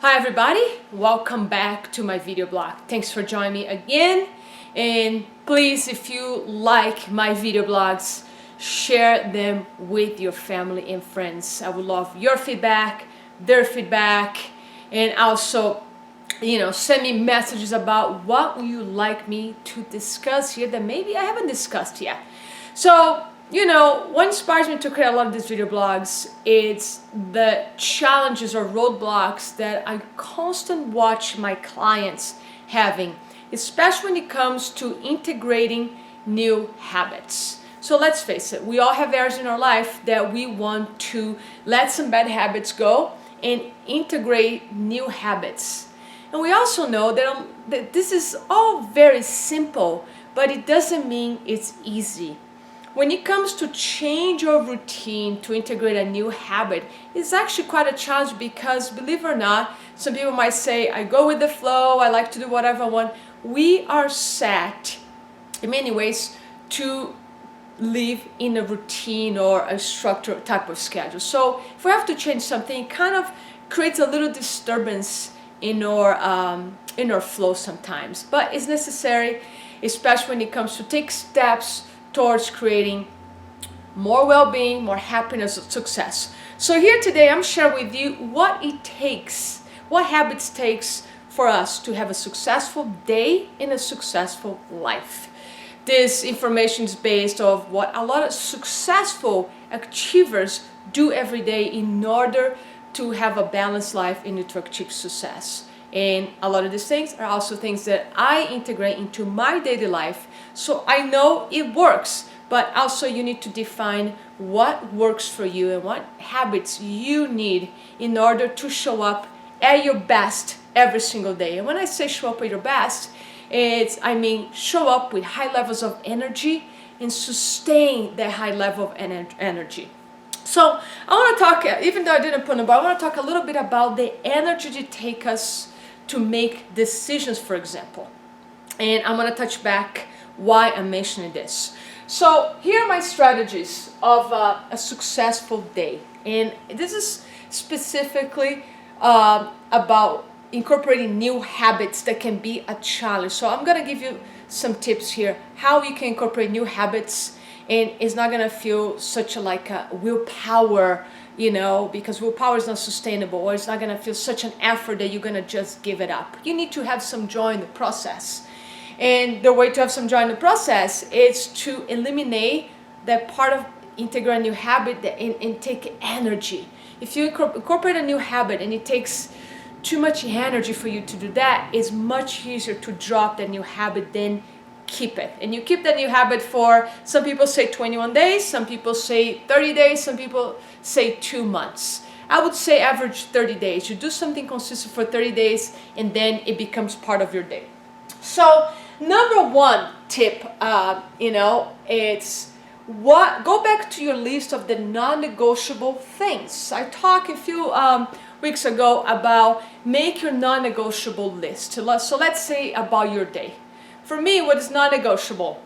Hi everybody, welcome back to my video blog. Thanks for joining me again, and please, if you like my video blogs, share them with your family and friends. I would love your feedback, their feedback, and also send me messages about what you like me to discuss here that maybe I haven't discussed yet. So what inspires me to create a lot of these video blogs, it's the challenges or roadblocks that I constantly watch my clients having, especially when it comes to integrating new habits. So let's face it, we all have areas in our life that we want to let some bad habits go and integrate new habits. And we also know that this is all very simple, but it doesn't mean it's easy. When it comes to change your routine to integrate a new habit, it's actually quite a challenge because, believe it or not, some people might say, I go with the flow, I like to do whatever I want. We are set, in many ways, to live in a routine or a structured type of schedule. So if we have to change something, it kind of creates a little disturbance in our flow sometimes. But it's necessary, especially when it comes to take steps towards creating more well-being, more happiness, success. So here today I'm sharing with you what habits takes for us to have a successful day and a successful life. This information is based on what a lot of successful achievers do every day in order to have a balanced life and to achieve success. And a lot of these things are also things that I integrate into my daily life. So I know it works, but also you need to define what works for you and what habits you need in order to show up at your best every single day. And when I say show up at your best, I mean show up with high levels of energy and sustain that high level of energy. So I want to talk, even though I didn't put it, but I want to talk a little bit about the energy to take us to make decisions, for example. And I'm going to touch back why I'm mentioning this. So here are my strategies of a successful day. And this is specifically about incorporating new habits that can be a challenge. So I'm going to give you some tips here, how you can incorporate new habits, and it's not going to feel such a willpower, because willpower is not sustainable, or it's not going to feel such an effort that you're going to just give it up. You need to have some joy in the process. And the way to have some joy in the process is to eliminate that part of integrating a new habit and take energy. If you incorporate a new habit and it takes too much energy for you to do that, it's much easier to drop that new habit than keep it. And you keep that new habit for, some people say 21 days, some people say 30 days, some people say 2 months. I would say average 30 days. You do something consistent for 30 days and then it becomes part of your day. So number one tip, it's go back to your list of the non-negotiable things. I talked a few weeks ago about make your non-negotiable list. So let's say about your day. For me, what is non-negotiable?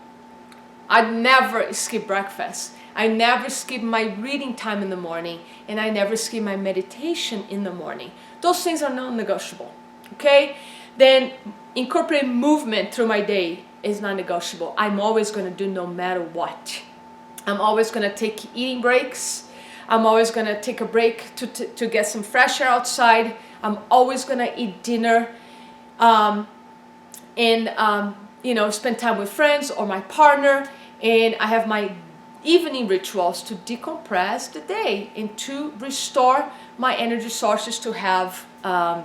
I never skip breakfast. I never skip my reading time in the morning, and I never skip my meditation in the morning. Those things are non-negotiable, okay? Then incorporate movement through my day is non-negotiable. I'm always going to do no matter what. I'm always going to take eating breaks. I'm always going to take a break to get some fresh air outside. I'm always going to eat dinner spend time with friends or my partner. And I have my evening rituals to decompress the day and to restore my energy sources to have a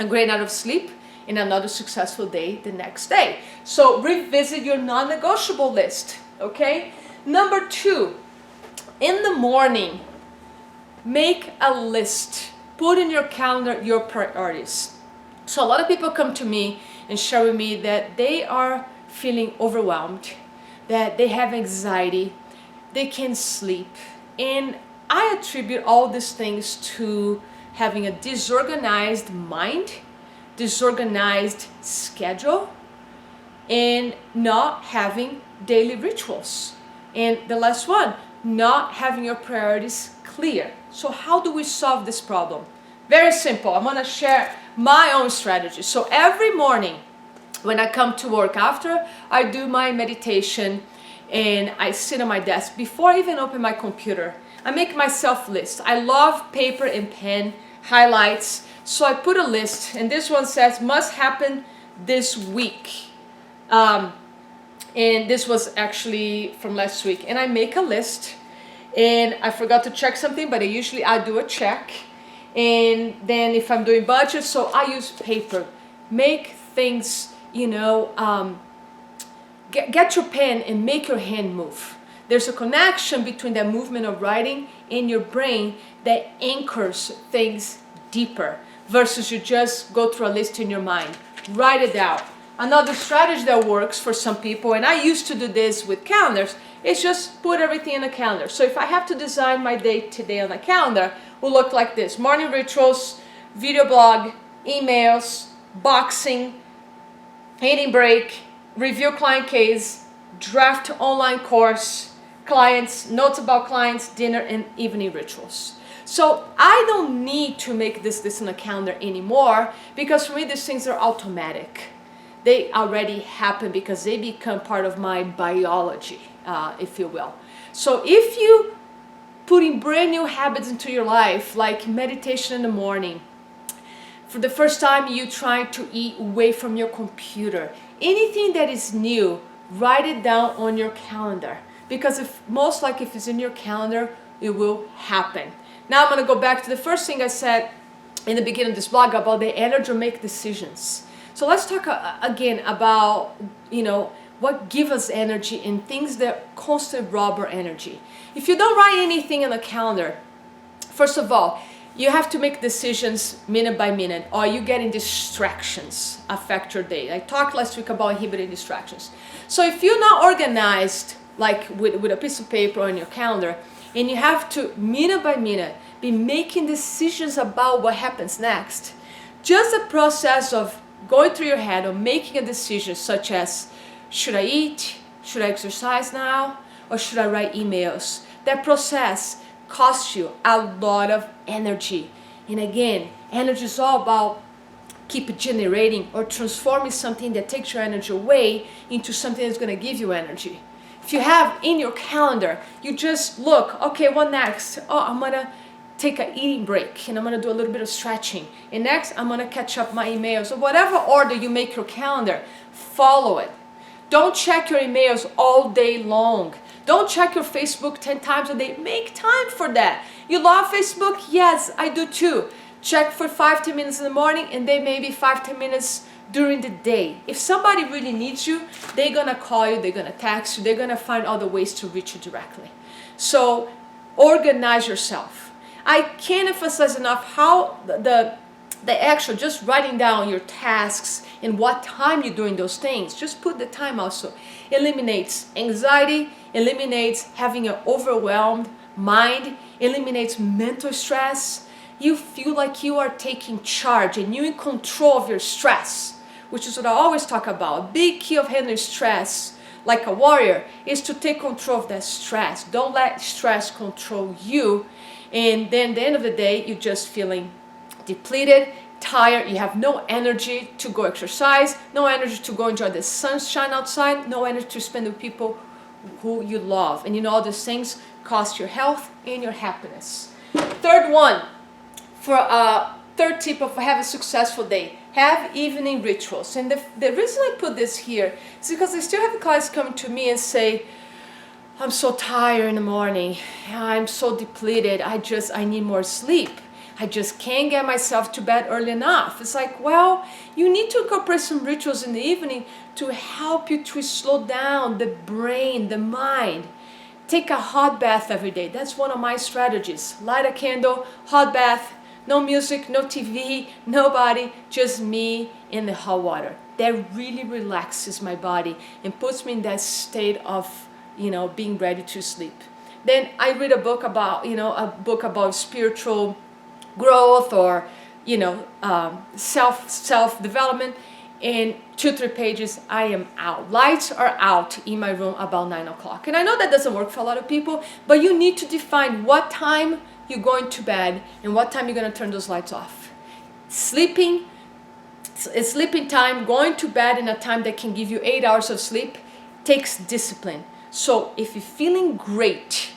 great night of sleep and another successful day the next day. So revisit your non-negotiable list, okay? Number 2, in the morning, make a list. Put in your calendar your priorities. So a lot of people come to me and share with me that they are feeling overwhelmed, that they have anxiety, they can't sleep. And I attribute all these things to having a disorganized mind, disorganized schedule, and not having daily rituals. And the last one, not having your priorities clear. So how do we solve this problem? Very simple. I'm gonna share my own strategy. So every morning when I come to work, after I do my meditation and I sit on my desk, before I even open my computer, I make myself list. I love paper and pen, highlights. So I put a list, and this one says must happen this week. And this was actually from last week. And I make a list, and I forgot to check something, but I do a check. And then if I'm doing budget, so I use paper. Make things, get your pen and make your hand move. There's a connection between that movement of writing in your brain that anchors things deeper versus you just go through a list in your mind. Write it down. Another strategy that works for some people, and I used to do this with calendars, is just put everything in a calendar. So if I have to design my day today on a calendar, it will look like this: morning rituals, video blog, emails, boxing, eating break, review client case, draft online course, clients, notes about clients, dinner, and evening rituals. So I don't need to make this in a calendar anymore, because for me these things are automatic. They already happen because they become part of my biology, if you will. So if you putting brand new habits into your life, like meditation in the morning, for the first time you trying to eat away from your computer, anything that is new, write it down on your calendar, because if it's in your calendar, it will happen. Now I'm going to go back to the first thing I said in the beginning of this blog about the energy to make decisions. So let's talk again about, what gives us energy and things that constantly rob our energy. If you don't write anything on a calendar, first of all, you have to make decisions minute by minute, or you getting distractions affect your day. I talked last week about inhibiting distractions. So if you're not organized, like with a piece of paper on your calendar, and you have to minute by minute be making decisions about what happens next, just the process of going through your head or making a decision such as, should I eat? Should I exercise now? Or should I write emails? That process costs you a lot of energy. And again, energy is all about keep generating or transforming something that takes your energy away into something that's going to give you energy. If you have in your calendar, you just look, okay, what next? Oh, I'm going to take an eating break and I'm going to do a little bit of stretching. And next, I'm going to catch up my emails. So whatever order you make your calendar, follow it. Don't check your emails all day long. Don't check your Facebook 10 times a day. Make time for that. You love Facebook? Yes, I do too. Check for 5-10 minutes in the morning, and then maybe 5-10 minutes during the day. If somebody really needs you, they're going to call you, they're going to text you, they're going to find other ways to reach you directly. So organize yourself. I can't emphasize enough how the actual just writing down your tasks and what time you're doing those things, just put the time also, eliminates anxiety, eliminates having an overwhelmed mind, eliminates mental stress. You feel like you are taking charge and you're in control of your stress, which is what I always talk about. Big key of handling stress like a warrior is to take control of that stress. Don't let stress control you. And then at the end of the day, you're just feeling depleted, tired, you have no energy to go exercise, no energy to go enjoy the sunshine outside, no energy to spend with people who you love. And all these things cost your health and your happiness. Third tip of have a successful day, have evening rituals. And the reason I put this here is because I still have clients coming to me and say, I'm so tired in the morning, I'm so depleted, I need more sleep. I just can't get myself to bed early enough. It's like, well, you need to incorporate some rituals in the evening to help you to slow down the brain, the mind. Take a hot bath every day. That's one of my strategies. Light a candle, hot bath, no music, no TV, nobody, just me in the hot water. That really relaxes my body and puts me in that state of, being ready to sleep. Then I read a book about spiritual growth or self development. In 2-3 pages, I am out. Lights are out in my room about 9 o'clock. And I know that doesn't work for a lot of people, but you need to define what time you're going to bed and what time you're going to turn those lights off. Sleeping time, going to bed in a time that can give you 8 hours of sleep takes discipline. So if you're feeling great,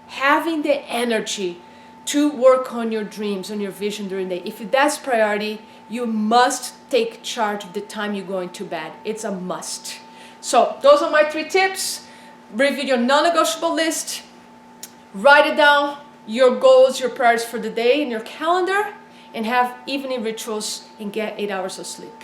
having the energy to work on your dreams, on your vision during the day, if that's priority, you must take charge of the time you're going to bed. It's a must. So those are my 3 tips. Review your non-negotiable list, write it down, your goals, your priorities for the day in your calendar, and have evening rituals and get 8 hours of sleep.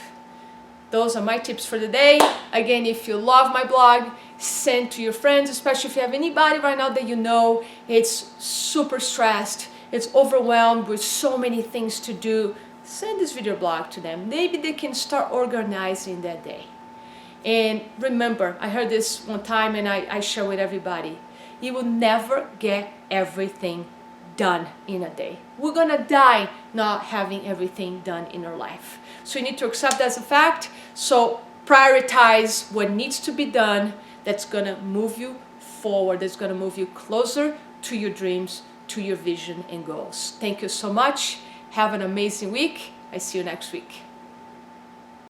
Those are my tips for the day. Again, if you love my blog, send to your friends, especially if you have anybody right now that you know it's super stressed, it's overwhelmed with so many things to do. Send this video blog to them. Maybe they can start organizing that day. And remember, I heard this one time and I share with everybody, you will never get everything done in a day. We're gonna die not having everything done in our life. So you need to accept that as a fact. So prioritize what needs to be done that's gonna move you forward, that's gonna move you closer to your dreams, to your vision and goals. Thank you so much. Have an amazing week. I see you next week.